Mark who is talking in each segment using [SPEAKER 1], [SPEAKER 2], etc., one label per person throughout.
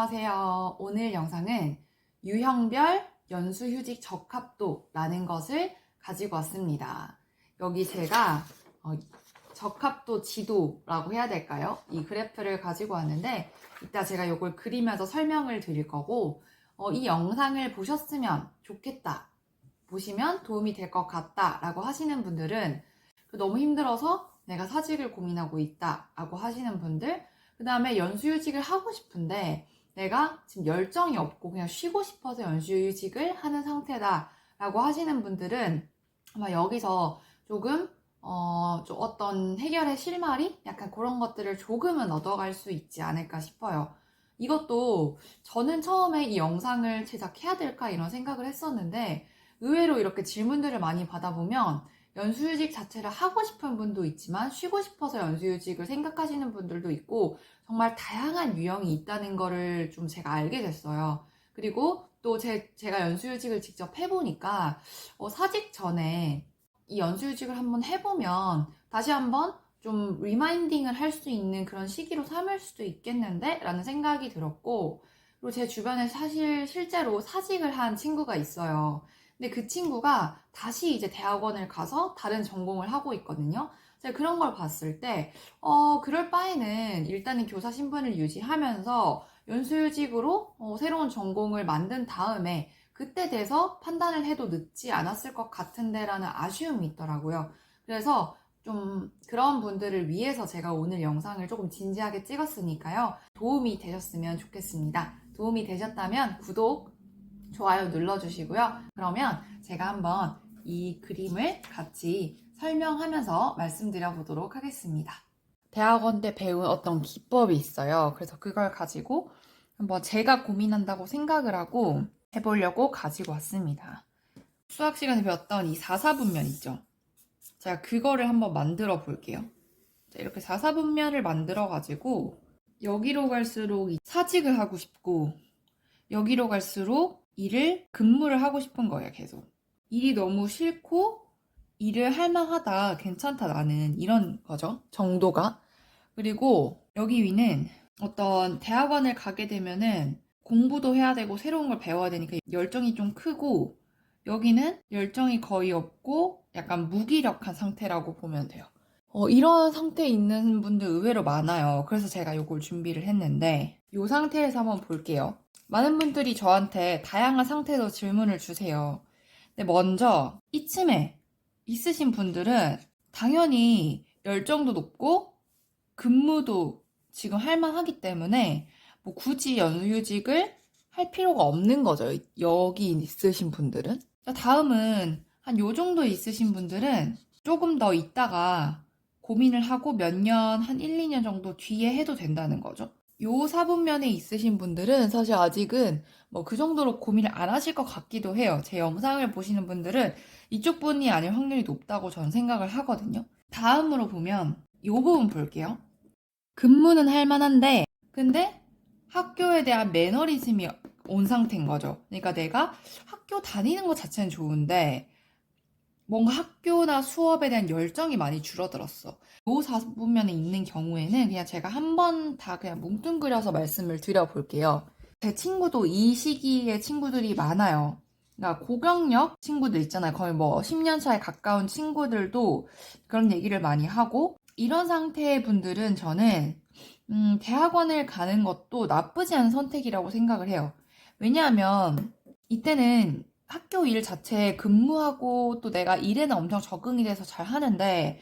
[SPEAKER 1] 안녕하세요. 오늘 영상은 유형별 연수휴직 적합도라는 것을 가지고 왔습니다. 여기 제가 적합도 지도라고 해야 될까요? 이 그래프를 가지고 왔는데 이따 제가 이걸 그리면서 설명을 드릴 거고 이 영상을 보셨으면 좋겠다, 보시면 도움이 될 것 같다 라고 하시는 분들은, 너무 힘들어서 내가 사직을 고민하고 있다 라고 하시는 분들, 그 다음에 연수휴직을 하고 싶은데 내가 지금 열정이 없고 그냥 쉬고 싶어서 연수휴직을 하는 상태다 라고 하시는 분들은 아마 여기서 조금 좀 어떤 해결의 실마리? 약간 그런 것들을 조금은 얻어갈 수 있지 않을까 싶어요. 이것도 저는 처음에 이 영상을 제작해야 될까 이런 생각을 했었는데, 의외로 이렇게 질문들을 많이 받아보면 연수휴직 자체를 하고 싶은 분도 있지만 쉬고 싶어서 연수휴직을 생각하시는 분들도 있고, 정말 다양한 유형이 있다는 거를 좀 제가 알게 됐어요. 그리고 또 제가 연수휴직을 직접 해보니까 사직 전에 이 연수휴직을 한번 해보면 다시 한번 좀 리마인딩을 할 수 있는 그런 시기로 삼을 수도 있겠는데? 라는 생각이 들었고, 그리고 제 주변에 사실 실제로 사직을 한 친구가 있어요. 근데 그 친구가 다시 이제 대학원을 가서 다른 전공을 하고 있거든요. 제가 그런 걸 봤을 때, 그럴 바에는 일단은 교사 신분을 유지하면서 연수휴직으로 새로운 전공을 만든 다음에 그때 돼서 판단을 해도 늦지 않았을 것 같은데 라는 아쉬움이 있더라고요. 그래서 좀 그런 분들을 위해서 제가 오늘 영상을 조금 진지하게 찍었으니까요. 도움이 되셨으면 좋겠습니다. 도움이 되셨다면 구독, 좋아요 눌러주시고요. 그러면 제가 한번 이 그림을 같이 설명하면서 말씀드려 보도록 하겠습니다. 대학원 때 배운 어떤 기법이 있어요. 그래서 그걸 가지고 한번 제가 고민한다고 생각을 하고 해보려고 가지고 왔습니다. 수학 시간에 배웠던 이 4사분면 있죠? 제가 그거를 한번 만들어 볼게요. 이렇게 4사분면을 만들어 가지고 여기로 갈수록 사직을 하고 싶고, 여기로 갈수록 일을 근무를 하고 싶은 거예요. 계속 일이 너무 싫고 일을 할만하다, 괜찮다, 나는 이런 거죠, 정도가. 그리고 여기 위는 어떤 대학원을 가게 되면은 공부도 해야 되고 새로운 걸 배워야 되니까 열정이 좀 크고, 여기는 열정이 거의 없고 약간 무기력한 상태라고 보면 돼요. 이런 상태에 있는 분들 의외로 많아요. 그래서 제가 이걸 준비를 했는데, 이 상태에서 한번 볼게요. 많은 분들이 저한테 다양한 상태에서 질문을 주세요. 근데 먼저 이쯤에 있으신 분들은 당연히 열정도 높고 근무도 지금 할만하기 때문에 뭐 굳이 연휴직을 할 필요가 없는 거죠. 여기 있으신 분들은. 다음은 한 요 정도 있으신 분들은 조금 더 있다가 고민을 하고 몇 년, 한 1, 2년 정도 뒤에 해도 된다는 거죠. 요 사분면에 있으신 분들은 사실 아직은 뭐 그 정도로 고민을 안 하실 것 같기도 해요. 제 영상을 보시는 분들은 이쪽 분이 아닐 확률이 높다고 저는 생각을 하거든요. 다음으로 보면 요 부분 볼게요. 근무는 할 만한데 근데 학교에 대한 매너리즘이 온 상태인 거죠. 그러니까 내가 학교 다니는 것 자체는 좋은데 뭔가 학교나 수업에 대한 열정이 많이 줄어들었어. 요 사분면에 있는 경우에는 그냥 제가 한 번 다 그냥 뭉뚱그려서 말씀을 드려볼게요. 제 친구도 이 시기에 친구들이 많아요. 그러니까 고경력 친구들 있잖아요. 거의 뭐 10년 차에 가까운 친구들도 그런 얘기를 많이 하고, 이런 상태의 분들은 저는 대학원을 가는 것도 나쁘지 않은 선택이라고 생각을 해요. 왜냐하면 이때는 학교 일 자체에 근무하고 또 내가 일에는 엄청 적응이 돼서 잘 하는데,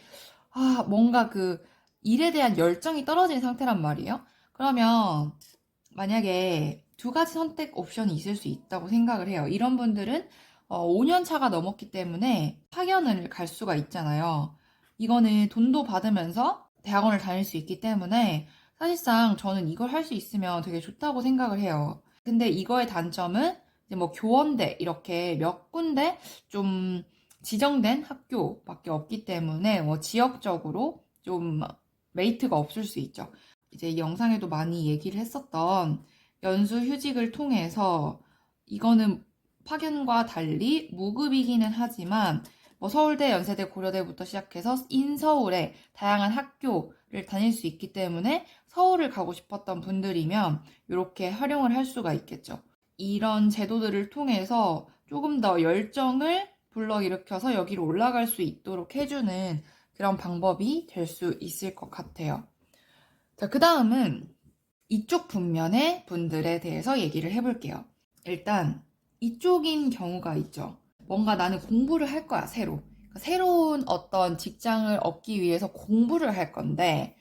[SPEAKER 1] 뭔가 그 일에 대한 열정이 떨어진 상태란 말이에요. 그러면 만약에 두 가지 선택 옵션이 있을 수 있다고 생각을 해요. 이런 분들은 5년 차가 넘었기 때문에 학연을 갈 수가 있잖아요. 이거는 돈도 받으면서 대학원을 다닐 수 있기 때문에 사실상 저는 이걸 할 수 있으면 되게 좋다고 생각을 해요. 근데 이거의 단점은 이제 뭐 교원대 이렇게 몇 군데 좀 지정된 학교밖에 없기 때문에 뭐 지역적으로 좀 메리트가 없을 수 있죠. 이제 이 영상에도 많이 얘기를 했었던 연수휴직을 통해서, 이거는 파견과 달리 무급이기는 하지만 뭐 서울대, 연세대, 고려대부터 시작해서 인서울의 다양한 학교를 다닐 수 있기 때문에 서울을 가고 싶었던 분들이면 이렇게 활용을 할 수가 있겠죠. 이런 제도들을 통해서 조금 더 열정을 불러일으켜서 여기로 올라갈 수 있도록 해주는 그런 방법이 될 수 있을 것 같아요. 자, 그 다음은 이쪽 분면의 분들에 대해서 얘기를 해볼게요. 일단 이쪽인 경우가 있죠. 뭔가 나는 공부를 할 거야, 새로. 그러니까 새로운 어떤 직장을 얻기 위해서 공부를 할 건데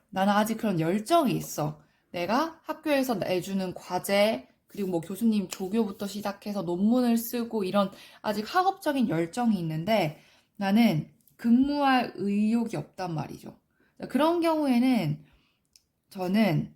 [SPEAKER 1] 나는 아직 그런 열정이 있어. 내가 학교에서 내주는 과제, 그리고 뭐 교수님 조교부터 시작해서 논문을 쓰고 이런 아직 학업적인 열정이 있는데 나는 근무할 의욕이 없단 말이죠. 그런 경우에는 저는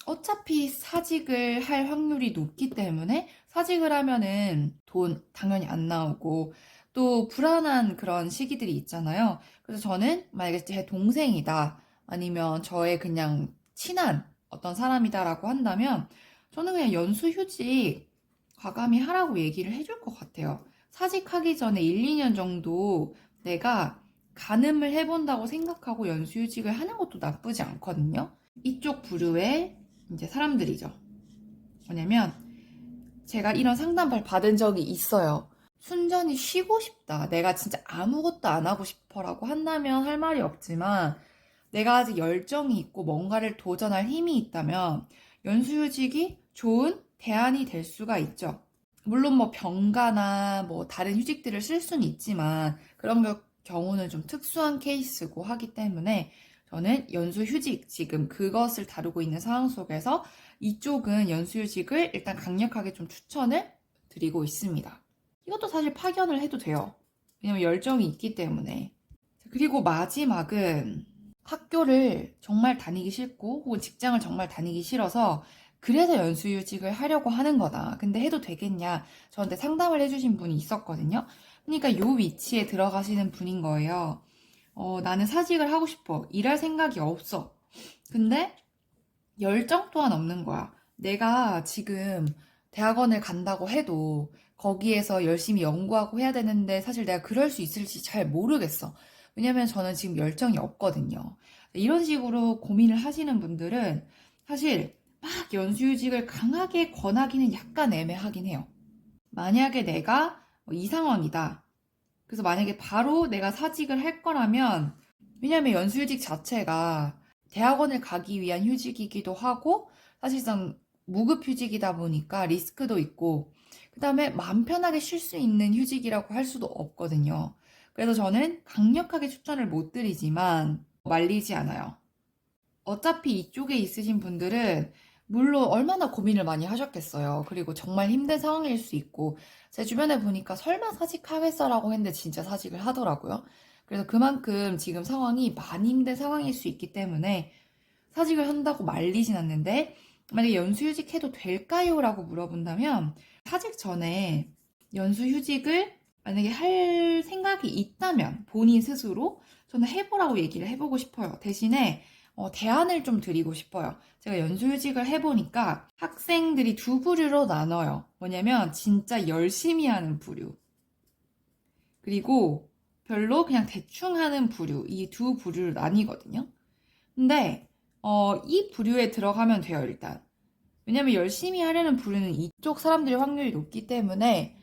[SPEAKER 1] 어차피 사직을 할 확률이 높기 때문에 사직을 하면은 돈 당연히 안 나오고 또 불안한 그런 시기들이 있잖아요. 그래서 저는 만약에 제 동생이다 아니면 저의 그냥 친한 어떤 사람이다라고 한다면 저는 그냥 연수휴직 과감히 하라고 얘기를 해줄 것 같아요. 사직하기 전에 1, 2년 정도 내가 가늠을 해본다고 생각하고 연수휴직을 하는 것도 나쁘지 않거든요. 이쪽 부류의 이제 사람들이죠. 뭐냐면 제가 이런 상담을 받은 적이 있어요. 순전히 쉬고 싶다. 내가 진짜 아무것도 안 하고 싶어라고 한다면 할 말이 없지만 내가 아직 열정이 있고 뭔가를 도전할 힘이 있다면 연수휴직이 좋은 대안이 될 수가 있죠. 물론 뭐 병가나 뭐 다른 휴직들을 쓸 수는 있지만 그런 경우는 좀 특수한 케이스고 하기 때문에 저는 연수휴직 지금 그것을 다루고 있는 상황 속에서 이쪽은 연수휴직을 일단 강력하게 좀 추천을 드리고 있습니다. 이것도 사실 파견을 해도 돼요. 왜냐면 열정이 있기 때문에. 그리고 마지막은 학교를 정말 다니기 싫고 혹은 직장을 정말 다니기 싫어서 그래서 연수휴직을 하려고 하는 거다. 근데 해도 되겠냐? 저한테 상담을 해주신 분이 있었거든요. 그러니까 이 위치에 들어가시는 분인 거예요. 나는 사직을 하고 싶어. 일할 생각이 없어. 근데 열정 또한 없는 거야. 내가 지금 대학원을 간다고 해도 거기에서 열심히 연구하고 해야 되는데 사실 내가 그럴 수 있을지 잘 모르겠어. 왜냐면 저는 지금 열정이 없거든요. 이런 식으로 고민을 하시는 분들은 사실 막 연수휴직을 강하게 권하기는 약간 애매하긴 해요. 만약에 내가 이 상황이다. 그래서 만약에 바로 내가 사직을 할 거라면 왜냐면 연수휴직 자체가 대학원을 가기 위한 휴직이기도 하고 사실상 무급휴직이다 보니까 리스크도 있고 그 다음에 마음 편하게 쉴 수 있는 휴직이라고 할 수도 없거든요. 그래서 저는 강력하게 추천을 못 드리지만 말리지 않아요. 어차피 이쪽에 있으신 분들은 물론 얼마나 고민을 많이 하셨겠어요. 그리고 정말 힘든 상황일 수 있고 제 주변에 보니까 설마 사직하겠어라고 했는데 진짜 사직을 하더라고요. 그래서 그만큼 지금 상황이 많이 힘든 상황일 수 있기 때문에 사직을 한다고 말리진 않는데 만약에 연수휴직 해도 될까요? 라고 물어본다면 사직 전에 연수휴직을 만약에 할 생각이 있다면 본인 스스로 저는 해보라고 얘기를 해보고 싶어요. 대신에 대안을 좀 드리고 싶어요. 제가 연수휴직을 해보니까 학생들이 두 부류로 나눠요. 뭐냐면 진짜 열심히 하는 부류. 그리고 별로 그냥 대충 하는 부류. 이 두 부류로 나뉘거든요. 근데 이 부류에 들어가면 돼요, 일단. 왜냐면 열심히 하려는 부류는 이쪽 사람들의 확률이 높기 때문에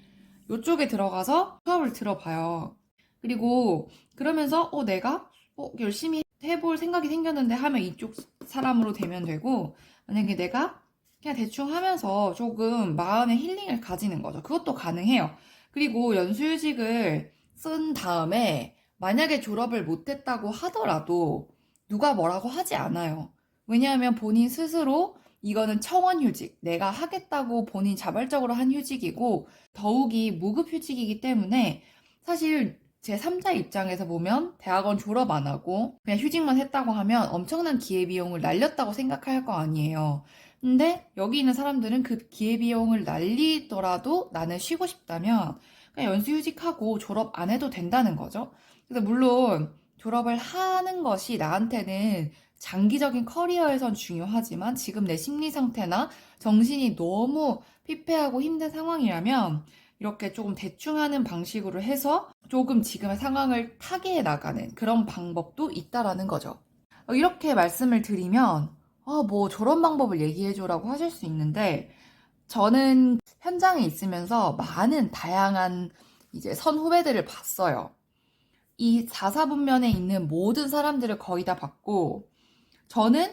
[SPEAKER 1] 이쪽에 들어가서 수업을 들어봐요. 그리고 그러면서 내가 열심히 해볼 생각이 생겼는데 하면 이쪽 사람으로 되면 되고 만약에 내가 그냥 대충 하면서 조금 마음의 힐링을 가지는 거죠. 그것도 가능해요. 그리고 연수휴직을 쓴 다음에 만약에 졸업을 못했다고 하더라도 누가 뭐라고 하지 않아요. 왜냐하면 본인 스스로 이거는 청원휴직, 내가 하겠다고 본인 자발적으로 한 휴직이고 더욱이 무급휴직이기 때문에 사실 제 3자 입장에서 보면 대학원 졸업 안 하고 그냥 휴직만 했다고 하면 엄청난 기회비용을 날렸다고 생각할 거 아니에요. 근데 여기 있는 사람들은 그 기회비용을 날리더라도 나는 쉬고 싶다면 그냥 연수휴직하고 졸업 안 해도 된다는 거죠. 그래서 물론 졸업을 하는 것이 나한테는 장기적인 커리어에선 중요하지만 지금 내 심리 상태나 정신이 너무 피폐하고 힘든 상황이라면 이렇게 조금 대충 하는 방식으로 해서 조금 지금의 상황을 타개해 나가는 그런 방법도 있다라는 거죠. 이렇게 말씀을 드리면 뭐 저런 방법을 얘기해줘라고 하실 수 있는데 저는 현장에 있으면서 많은 다양한 이제 선후배들을 봤어요. 이 4사분면에 있는 모든 사람들을 거의 다 봤고 저는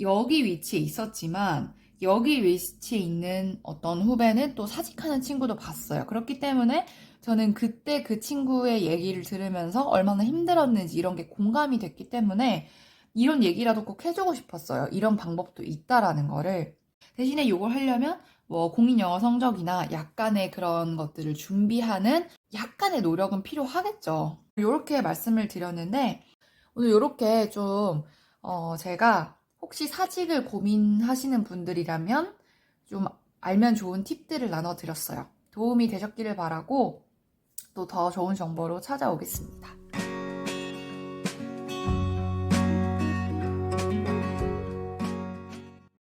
[SPEAKER 1] 여기 위치에 있었지만 여기 위치에 있는 어떤 후배는 또 사직하는 친구도 봤어요. 그렇기 때문에 저는 그때 그 친구의 얘기를 들으면서 얼마나 힘들었는지 이런 게 공감이 됐기 때문에 이런 얘기라도 꼭 해주고 싶었어요. 이런 방법도 있다라는 거를. 대신에 이걸 하려면 뭐 공인 영어 성적이나 약간의 그런 것들을 준비하는 약간의 노력은 필요하겠죠. 이렇게 말씀을 드렸는데 오늘 이렇게 좀 제가 혹시 사직을 고민하시는 분들이라면 좀 알면 좋은 팁들을 나눠드렸어요. 도움이 되셨기를 바라고 또 더 좋은 정보로 찾아오겠습니다.